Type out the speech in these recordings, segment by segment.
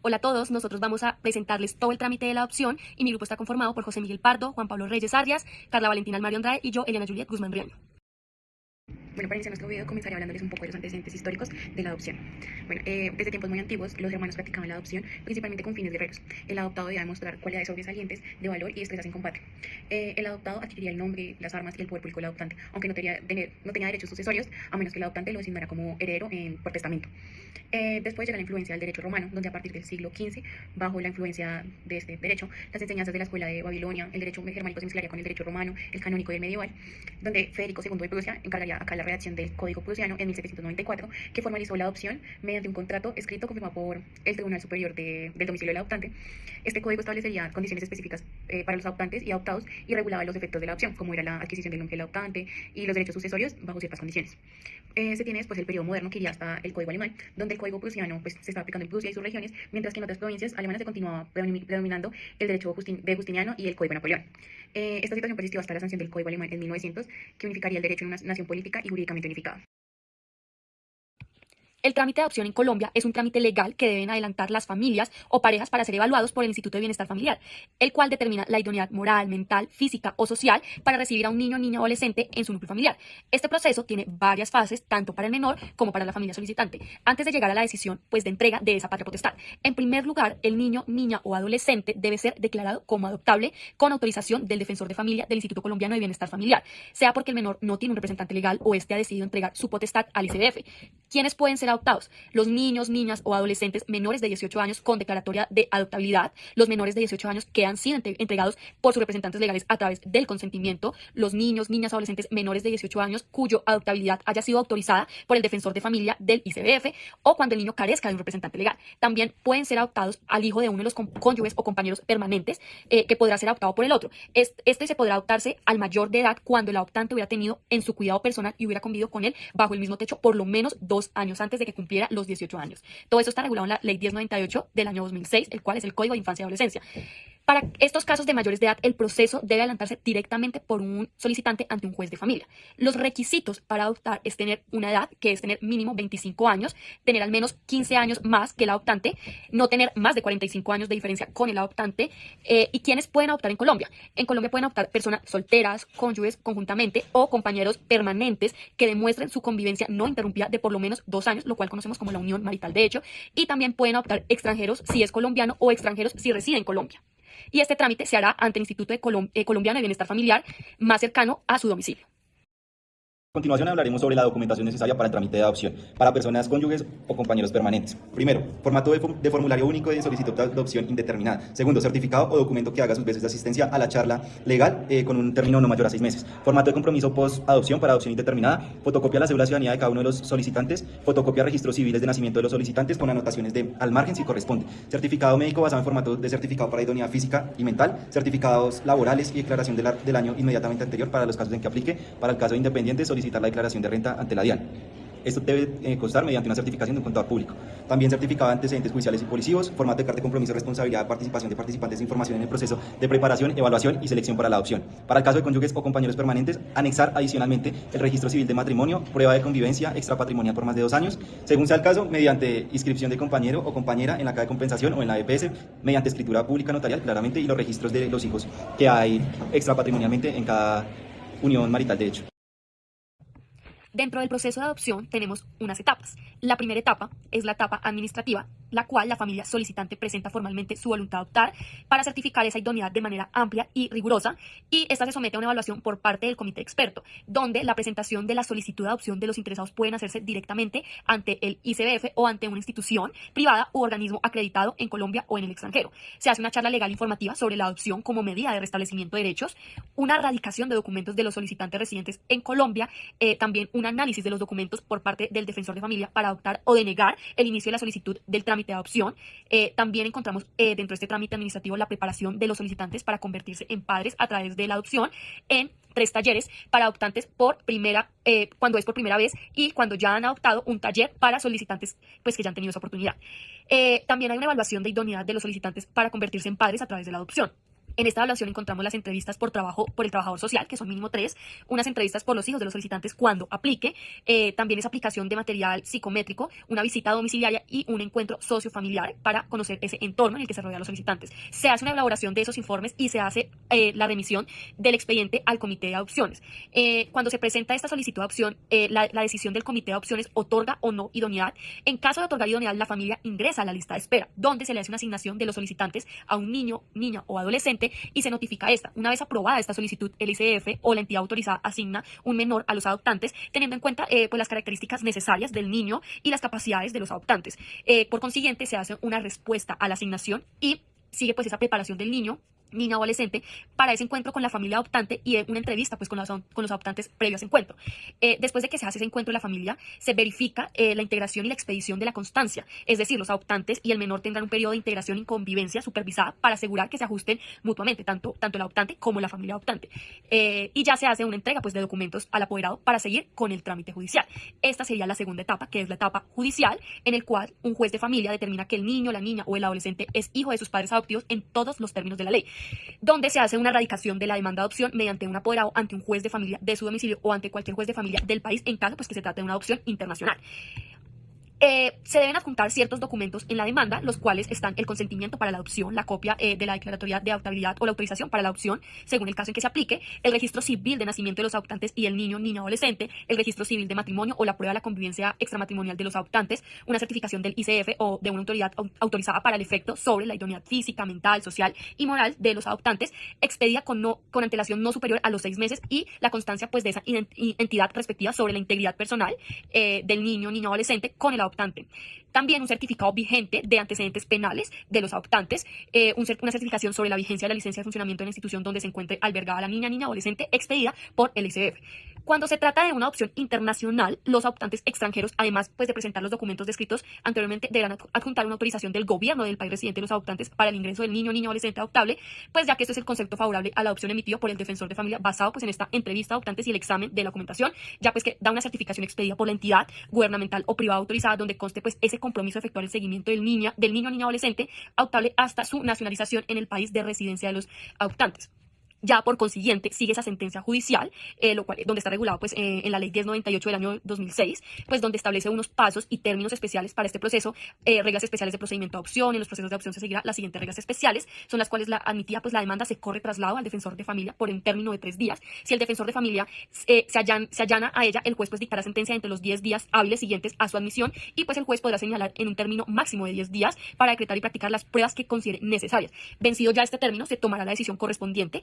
Hola a todos, nosotros vamos a presentarles todo el trámite de la adopción y mi grupo está conformado por José Miguel Pardo, Juan Pablo Reyes Arias, Carla Valentina Almario Andrade y yo, Eliana Juliet Guzmán Riaño. Bueno, para iniciar nuestro video comenzaré hablándoles un poco de los antecedentes históricos de la adopción. Bueno, desde tiempos muy antiguos, los hermanos practicaban la adopción principalmente con fines guerreros. El adoptado debía demostrar cualidades sobresalientes de valor y destrezas en combate. El adoptado adquiriría el nombre, las armas y el poder público del adoptante, aunque no tenía derechos sucesorios, a menos que el adoptante lo designara como heredero por testamento. Después llega la influencia del derecho romano, donde a partir del siglo XV, bajo la influencia de este derecho, las enseñanzas de la escuela de Babilonia, el derecho germánico se mezclaría con el derecho romano, el canónico y el medieval, donde Federico II de Prusia encargaría acá la redacción del Código Prusiano en 1794, que formalizó la adopción mediante un contrato escrito confirmado por el Tribunal Superior del domicilio del adoptante. Este código establecería condiciones específicas para los adoptantes y adoptados y regulaba los efectos de la adopción, como era la adquisición del nombre del adoptante y los derechos sucesorios bajo ciertas condiciones. Se tiene después el periodo moderno, que iría hasta el Código Alemán, donde el Código Prusiano pues, se estaba aplicando en Prusia y sus regiones, mientras que en otras provincias alemanas se continuaba predominando el derecho de Justiniano y el Código de Napoleón. Esta situación persistió hasta la sanción del Código Alemán en 1900, que unificaría el derecho en una nación política y jurídicamente unificada. El trámite de adopción en Colombia es un trámite legal que deben adelantar las familias o parejas para ser evaluados por el Instituto de Bienestar Familiar, el cual determina la idoneidad moral, mental, física o social para recibir a un niño, niña o adolescente en su núcleo familiar. Este proceso tiene varias fases, tanto para el menor como para la familia solicitante, antes de llegar a la decisión de entrega de esa patria potestad. En primer lugar, el niño, niña o adolescente debe ser declarado como adoptable con autorización del defensor de familia del Instituto Colombiano de Bienestar Familiar, sea porque el menor no tiene un representante legal o este ha decidido entregar su potestad al ICBF. ¿Quiénes pueden ser adoptados? Los niños, niñas o adolescentes menores de 18 años con declaratoria de adoptabilidad, los menores de 18 años que han sido entregados por sus representantes legales a través del consentimiento, los niños, niñas o adolescentes menores de 18 años cuyo adoptabilidad haya sido autorizada por el defensor de familia del ICBF o cuando el niño carezca de un representante legal. También pueden ser adoptados al hijo de uno de los cónyuges o compañeros permanentes que podrá ser adoptado por el otro. Este se podrá adoptarse al mayor de edad cuando el adoptante hubiera tenido en su cuidado personal y hubiera convivido con él bajo el mismo techo por lo menos 2 años antes de que cumpliera los 18 años. Todo eso está regulado en la Ley 1098 del año 2006, el cual es el Código de Infancia y Adolescencia. Para estos casos de mayores de edad, el proceso debe adelantarse directamente por un solicitante ante un juez de familia. Los requisitos para adoptar es tener una edad, que es tener mínimo 25 años, tener al menos 15 años más que el adoptante, no tener más de 45 años de diferencia con el adoptante. ¿Y quiénes pueden adoptar en Colombia? En Colombia pueden adoptar personas solteras, cónyuges conjuntamente o compañeros permanentes que demuestren su convivencia no interrumpida de por lo menos 2 años, lo cual conocemos como la unión marital de hecho. Y también pueden adoptar extranjeros si es colombiano o extranjeros si reside en Colombia. Y este trámite se hará ante el Instituto Colombiano de Bienestar Familiar más cercano a su domicilio. A continuación hablaremos sobre la documentación necesaria para el trámite de adopción para personas cónyuges o compañeros permanentes. Primero, formato de formulario único de solicitud de adopción indeterminada. Segundo, certificado o documento que haga sus veces de asistencia a la charla legal con un término no mayor a 6 meses. Formato de compromiso post-adopción para adopción indeterminada. Fotocopia de la cédula de ciudadanía de cada uno de los solicitantes. Fotocopia de registros civiles de nacimiento de los solicitantes con anotaciones al margen si corresponde. Certificado médico basado en formato de certificado para idoneidad física y mental. Certificados laborales y declaración del año inmediatamente anterior para los casos en que aplique. Para el caso de independiente, solicitar la declaración de renta ante la DIAN. Esto debe constar mediante una certificación de un contador público. También certificado de antecedentes judiciales y policivos, formato de carta de compromiso, responsabilidad de participación de participantes de información en el proceso de preparación, evaluación y selección para la adopción. Para el caso de cónyuges o compañeros permanentes, anexar adicionalmente el registro civil de matrimonio, prueba de convivencia extrapatrimonial por más de 2 años, según sea el caso, mediante inscripción de compañero o compañera en la caja de compensación o en la EPS, mediante escritura pública notarial, claramente, y los registros de los hijos que hay extrapatrimonialmente en cada unión marital de hecho. Dentro del proceso de adopción tenemos unas etapas. La primera etapa es la etapa administrativa, la cual la familia solicitante presenta formalmente su voluntad de adoptar para certificar esa idoneidad de manera amplia y rigurosa, y esta se somete a una evaluación por parte del comité experto, donde la presentación de la solicitud de adopción de los interesados pueden hacerse directamente ante el ICBF o ante una institución privada u organismo acreditado en Colombia o en el extranjero. Se hace una charla legal informativa sobre la adopción como medida de restablecimiento de derechos, una radicación de documentos de los solicitantes residentes en Colombia, también un análisis de los documentos por parte del defensor de familia para adoptar o denegar el inicio de la solicitud del trámite de adopción. También encontramos dentro de este trámite administrativo la preparación de los solicitantes para convertirse en padres a través de la adopción en 3 talleres para adoptantes cuando es por primera vez, y cuando ya han adoptado, un taller para solicitantes pues, que ya han tenido esa oportunidad. También hay una evaluación de idoneidad de los solicitantes para convertirse en padres a través de la adopción. En esta evaluación encontramos las entrevistas por trabajo por el trabajador social, que son mínimo 3, unas entrevistas por los hijos de los solicitantes cuando aplique, también es aplicación de material psicométrico, una visita domiciliaria y un encuentro sociofamiliar para conocer ese entorno en el que se rodean los solicitantes. Se hace una elaboración de esos informes y se hace la remisión del expediente al comité de adopciones. Cuando se presenta esta solicitud de adopción, la decisión del comité de adopciones otorga o no idoneidad. En caso de otorgar idoneidad, la familia ingresa a la lista de espera, donde se le hace una asignación de los solicitantes a un niño, niña o adolescente y se notifica esta. Una vez aprobada esta solicitud, el ICF o la entidad autorizada asigna un menor a los adoptantes, teniendo en cuenta pues las características necesarias del niño y las capacidades de los adoptantes. Por consiguiente, se hace una respuesta a la asignación y sigue pues esa preparación del niño, niña o adolescente para ese encuentro con la familia adoptante y una entrevista pues con los adoptantes previo a ese encuentro. Después de que se hace ese encuentro de la familia, se verifica la integración y la expedición de la constancia, es decir, los adoptantes y el menor tendrán un periodo de integración y convivencia supervisada para asegurar que se ajusten mutuamente, tanto el adoptante como la familia adoptante. Y ya se hace una entrega pues de documentos al apoderado para seguir con el trámite judicial. Esta sería la segunda etapa, que es la etapa judicial, en el cual un juez de familia determina que el niño, la niña o el adolescente es hijo de sus padres adoptivos en todos los términos de la ley, donde se hace una erradicación de la demanda de adopción mediante un apoderado ante un juez de familia de su domicilio o ante cualquier juez de familia del país en caso pues que se trate de una adopción internacional. Se deben adjuntar ciertos documentos en la demanda, los cuales están el consentimiento para la adopción, la copia de la declaratoria de adoptabilidad o la autorización para la adopción, según el caso en que se aplique, el registro civil de nacimiento de los adoptantes y el niño, niña o adolescente, el registro civil de matrimonio o la prueba de la convivencia extramatrimonial de los adoptantes, una certificación del ICF o de una autoridad autorizada para el efecto sobre la idoneidad física, mental, social y moral de los adoptantes, expedida con antelación no superior a los 6 meses y la constancia pues de esa entidad respectiva sobre la integridad personal del niño, niña o adolescente con el adoptante. También un certificado vigente de antecedentes penales de los adoptantes, una certificación sobre la vigencia de la licencia de funcionamiento de la institución donde se encuentre albergada la niña, niña o adolescente expedida por el ICF. Cuando se trata de una adopción internacional, los adoptantes extranjeros, además pues, de presentar los documentos descritos anteriormente, deberán adjuntar una autorización del gobierno del país residente de los adoptantes para el ingreso del niño, niña o adolescente adoptable, pues ya que esto es el concepto favorable a la adopción emitido por el defensor de familia basado pues en esta entrevista a adoptantes y el examen de la documentación, ya pues que da una certificación expedida por la entidad gubernamental o privada autorizada donde conste pues ese compromiso de efectuar el seguimiento del niño, niña o adolescente adoptable hasta su nacionalización en el país de residencia de los adoptantes. Ya por consiguiente sigue esa sentencia judicial, donde está regulado pues, en la ley 1098 del año 2006, pues donde establece unos pasos y términos especiales para este proceso, reglas especiales de procedimiento de adopción. En los procesos de adopción se seguirá las siguientes reglas especiales, son las cuales la admitida pues la demanda se corre traslado al defensor de familia por un término de 3 días. Si el defensor de familia se allana a ella, el juez pues dictará sentencia entre los 10 días hábiles siguientes a su admisión y pues el juez podrá señalar en un término máximo de 10 días para decretar y practicar las pruebas que considere necesarias. Vencido ya este término, se tomará la decisión correspondiente.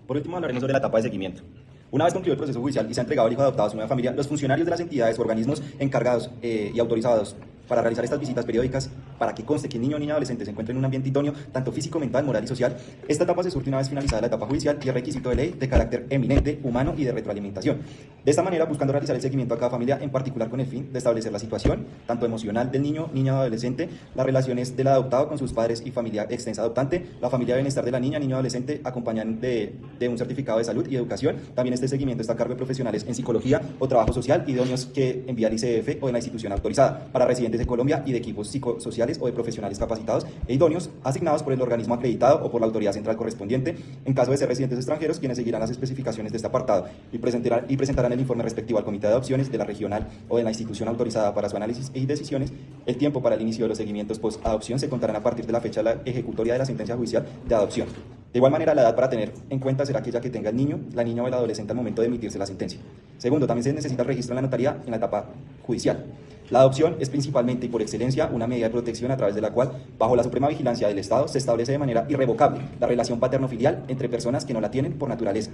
Por último, hablaremos sobre la etapa de seguimiento. Una vez concluido el proceso judicial y se ha entregado el hijo adoptado a su nueva familia, los funcionarios de las entidades o organismos encargados y autorizados para realizar estas visitas periódicas, para que conste que el niño o niña adolescente se encuentre en un ambiente idóneo, tanto físico, mental, moral y social. Esta etapa se surte una vez finalizada la etapa judicial y es requisito de ley de carácter eminente, humano y de retroalimentación. De esta manera, buscando realizar el seguimiento a cada familia, en particular con el fin de establecer la situación, tanto emocional del niño, niña o adolescente, las relaciones del adoptado con sus padres y familia extensa adoptante, la familia de bienestar de la niña, niño o adolescente, acompañan de un certificado de salud y educación. También este seguimiento está a cargo de profesionales en psicología o trabajo social, idóneos que envía el ICF o en la institución autorizada, para residentes de Colombia y de equipos psicosociales o de profesionales capacitados e idóneos asignados por el organismo acreditado o por la autoridad central correspondiente, en caso de ser residentes extranjeros, quienes seguirán las especificaciones de este apartado y presentarán el informe respectivo al comité de adopciones de la regional o de la institución autorizada para su análisis y decisiones. El tiempo para el inicio de los seguimientos post-adopción se contarán a partir de la fecha de la ejecutoria de la sentencia judicial de adopción. De igual manera, la edad para tener en cuenta será aquella que tenga el niño, la niña o el adolescente al momento de emitirse la sentencia. Segundo, también se necesita el registro en la notaría en la etapa judicial. La adopción es principalmente y por excelencia una medida de protección a través de la cual, bajo la suprema vigilancia del Estado, se establece de manera irrevocable la relación paterno-filial entre personas que no la tienen por naturaleza.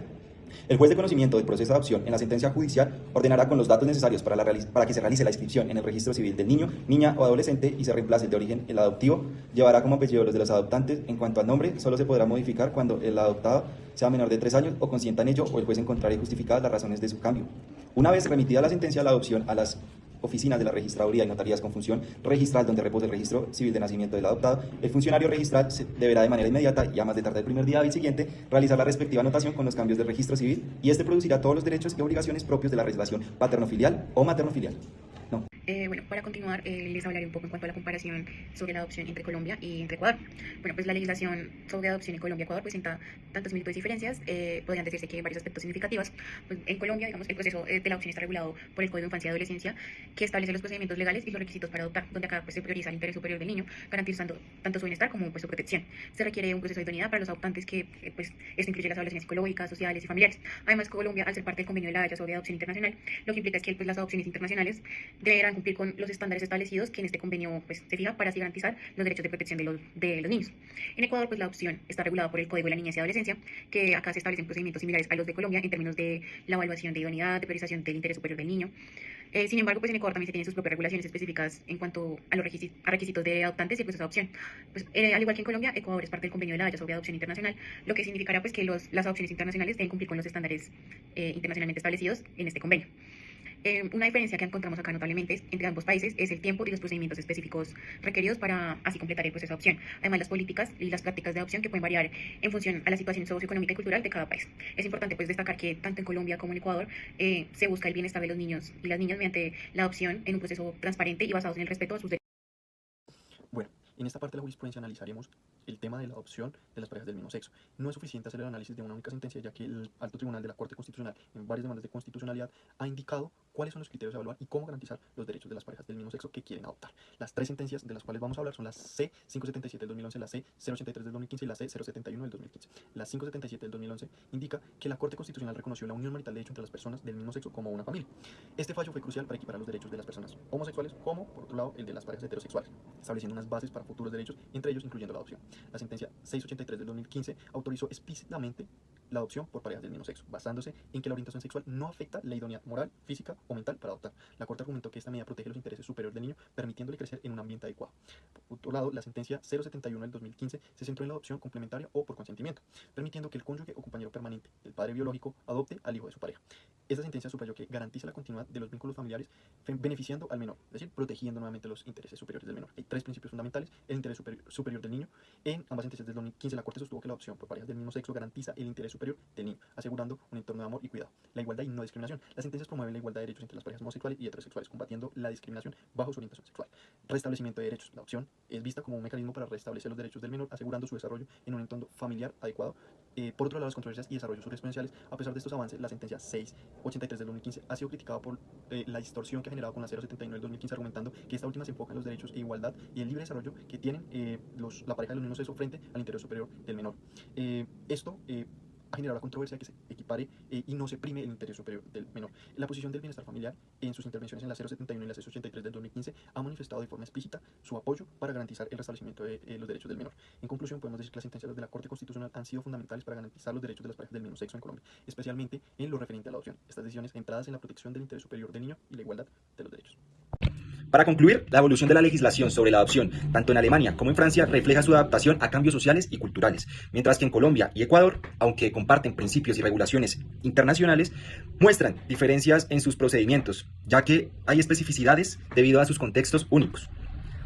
El juez de conocimiento del proceso de adopción en la sentencia judicial ordenará con los datos necesarios para que se realice la inscripción en el registro civil del niño, niña o adolescente y se reemplace el de origen el adoptivo. Llevará como apellido los de los adoptantes. En cuanto al nombre, solo se podrá modificar cuando el adoptado sea menor de 3 años o consienta en ello o el juez encontrare justificadas las razones de su cambio. Una vez remitida la sentencia de la adopción a las oficinas de la registraduría y notarías con función registral donde reposa el registro civil de nacimiento del adoptado, el funcionario registral deberá de manera inmediata y a más de tardar el primer día hábil siguiente realizar la respectiva anotación con los cambios del registro civil y este producirá todos los derechos y obligaciones propios de la relación paterno-filial o materno-filial. No. Bueno, para continuar, les hablaré un poco en cuanto a la comparación sobre la adopción entre Colombia y entre Ecuador. Bueno, pues la legislación sobre adopción en Colombia y Ecuador presenta tantas similitudes y diferencias, podrían decirse que varios aspectos significativos. Pues en Colombia, digamos, el proceso de la adopción está regulado por el Código de Infancia y Adolescencia, que establece los procedimientos legales y los requisitos para adoptar, donde acá pues, se prioriza el interés superior del niño, garantizando tanto su bienestar como pues, su protección. Se requiere un proceso de idoneidad para los adoptantes que, pues, esto incluye las evaluaciones psicológicas, sociales y familiares. Además, Colombia, al ser parte del convenio de la Haya sobre adopción internacional, lo que implica es que pues, las adopciones internacionales deberán cumplir con los estándares establecidos que en este convenio pues, se fija para así garantizar los derechos de protección de los niños. En Ecuador, pues la adopción está regulada por el Código de la Niñez y Adolescencia, que acá se establecen procedimientos similares a los de Colombia en términos de la evaluación de idoneidad, de priorización del interés superior del niño. Sin embargo, pues en Ecuador también se tienen sus propias regulaciones específicas en cuanto a los requisitos de adoptantes y el proceso de adopción. Pues, al igual que en Colombia, Ecuador es parte del convenio de la Haya sobre adopción internacional, lo que significará pues, que las adopciones internacionales deben cumplir con los estándares internacionalmente establecidos en este convenio. Una diferencia que encontramos acá notablemente entre ambos países es el tiempo y los procedimientos específicos requeridos para así completar el proceso de adopción. Además, las políticas y las prácticas de adopción que pueden variar en función a la situación socioeconómica y cultural de cada país. Es importante pues destacar que tanto en Colombia como en Ecuador se busca el bienestar de los niños y las niñas mediante la adopción en un proceso transparente y basado en el respeto a sus derechos. Bueno, en esta parte de la jurisprudencia analizaremos el tema de la adopción de las parejas del mismo sexo. No es suficiente hacer el análisis de una única sentencia, ya que el Alto Tribunal de la Corte Constitucional, en varias demandas de constitucionalidad, ha indicado cuáles son los criterios a evaluar y cómo garantizar los derechos de las parejas del mismo sexo que quieren adoptar. Las tres sentencias de las cuales vamos a hablar son la C-577 del 2011, la C-083 del 2015 y la C-071 del 2015. La 577 del 2011 indica que la Corte Constitucional reconoció la unión marital de hecho entre las personas del mismo sexo como una familia. Este fallo fue crucial para equiparar los derechos de las personas homosexuales como, por otro lado, el de las parejas heterosexuales, estableciendo unas bases para futuros derechos, entre ellos incluyendo la adopción. La sentencia 683 del 2015 autorizó explícitamente la adopción por parejas del mismo sexo, basándose en que la orientación sexual no afecta la idoneidad moral, física o mental para adoptar. La Corte argumentó que esta medida protege los intereses superiores del niño, permitiéndole crecer en un ambiente adecuado. Por otro lado, la sentencia 071 del 2015 se centró en la adopción complementaria o por consentimiento, permitiendo que el cónyuge o compañero permanente del padre biológico adopte al hijo de su pareja. Esta sentencia subrayó que garantiza la continuidad de los vínculos familiares beneficiando al menor, es decir, protegiendo nuevamente los intereses superiores del menor. Hay tres principios fundamentales: el interés superior del niño. En ambas sentencias del 2015 la Corte sostuvo que la adopción por parejas del mismo sexo garantiza el interés superior del niño, asegurando un entorno de amor y cuidado, la igualdad y no discriminación. Las sentencias promueven la igualdad de derechos entre las parejas homosexuales y heterosexuales, combatiendo la discriminación bajo su orientación sexual. Restablecimiento de derechos. La adopción es vista como un mecanismo para restablecer los derechos del menor, asegurando su desarrollo en un entorno familiar adecuado. Por otro lado, las controversias y desarrollos jurisprudenciales. A pesar de estos avances, la sentencia 683 del 2015 ha sido criticada por la distorsión que ha generado con la 079 del 2015, argumentando que esta última se enfoca en los derechos e igualdad y el libre desarrollo que tienen la pareja de los mismos sexos frente al interés superior del menor. Esto ha generado la controversia de que se equipare y no se prime el interés superior del menor. La posición del bienestar familiar, en sus intervenciones en la 071 y la 683 del 2015, ha manifestado de forma explícita su apoyo para garantizar el restablecimiento de los derechos del menor. En conclusión, podemos decir que las sentencias de la Corte Constitucional han sido fundamentales para garantizar los derechos de las parejas del mismo sexo en Colombia, especialmente en lo referente a la adopción. Estas decisiones centradas en la protección del interés superior del niño y la igualdad de los derechos. Para concluir, la evolución de la legislación sobre la adopción, tanto en Alemania como en Francia, refleja su adaptación a cambios sociales y culturales, mientras que en Colombia y Ecuador, aunque comparten principios y regulaciones internacionales, muestran diferencias en sus procedimientos, ya que hay especificidades debido a sus contextos únicos.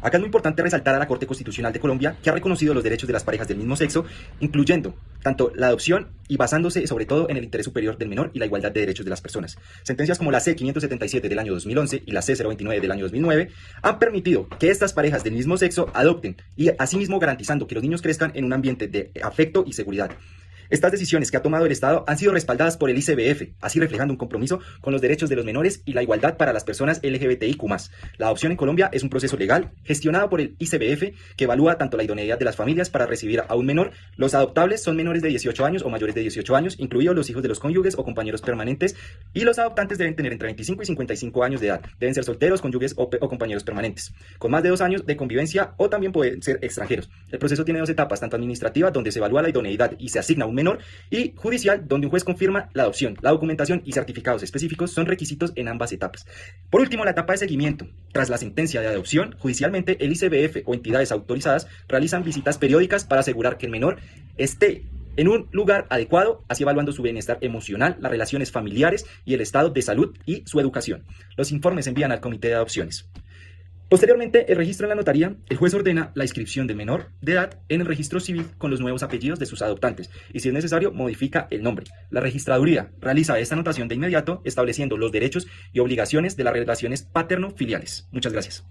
Acá es muy importante resaltar a la Corte Constitucional de Colombia, que ha reconocido los derechos de las parejas del mismo sexo, incluyendo tanto la adopción y basándose sobre todo en el interés superior del menor y la igualdad de derechos de las personas. Sentencias como la C-577 del año 2011 y la C-029 del año 2009 han permitido que estas parejas del mismo sexo adopten y asimismo garantizando que los niños crezcan en un ambiente de afecto y seguridad. Estas decisiones que ha tomado el Estado han sido respaldadas por el ICBF, así reflejando un compromiso con los derechos de los menores y la igualdad para las personas LGBTIQ+. La adopción en Colombia es un proceso legal gestionado por el ICBF que evalúa tanto la idoneidad de las familias para recibir a un menor. Los adoptables son menores de 18 años o mayores de 18 años, incluidos los hijos de los cónyuges o compañeros permanentes, y los adoptantes deben tener entre 25 y 55 años de edad. Deben ser solteros, cónyuges o compañeros permanentes, con más de 2 años de convivencia, o también pueden ser extranjeros. El proceso tiene 2 etapas, tanto administrativa, donde se evalúa la idoneidad y se asigna un menor, y judicial, donde un juez confirma la adopción. La documentación y certificados específicos son requisitos en ambas etapas. Por último, la etapa de seguimiento. Tras la sentencia de adopción, judicialmente el ICBF o entidades autorizadas realizan visitas periódicas para asegurar que el menor esté en un lugar adecuado, así evaluando su bienestar emocional, las relaciones familiares y el estado de salud y su educación. Los informes se envían al Comité de Adopciones. Posteriormente, el registro en la notaría, el juez ordena la inscripción del menor de edad en el registro civil con los nuevos apellidos de sus adoptantes y, si es necesario, modifica el nombre. La registraduría realiza esta anotación de inmediato, estableciendo los derechos y obligaciones de las relaciones paterno-filiales. Muchas gracias.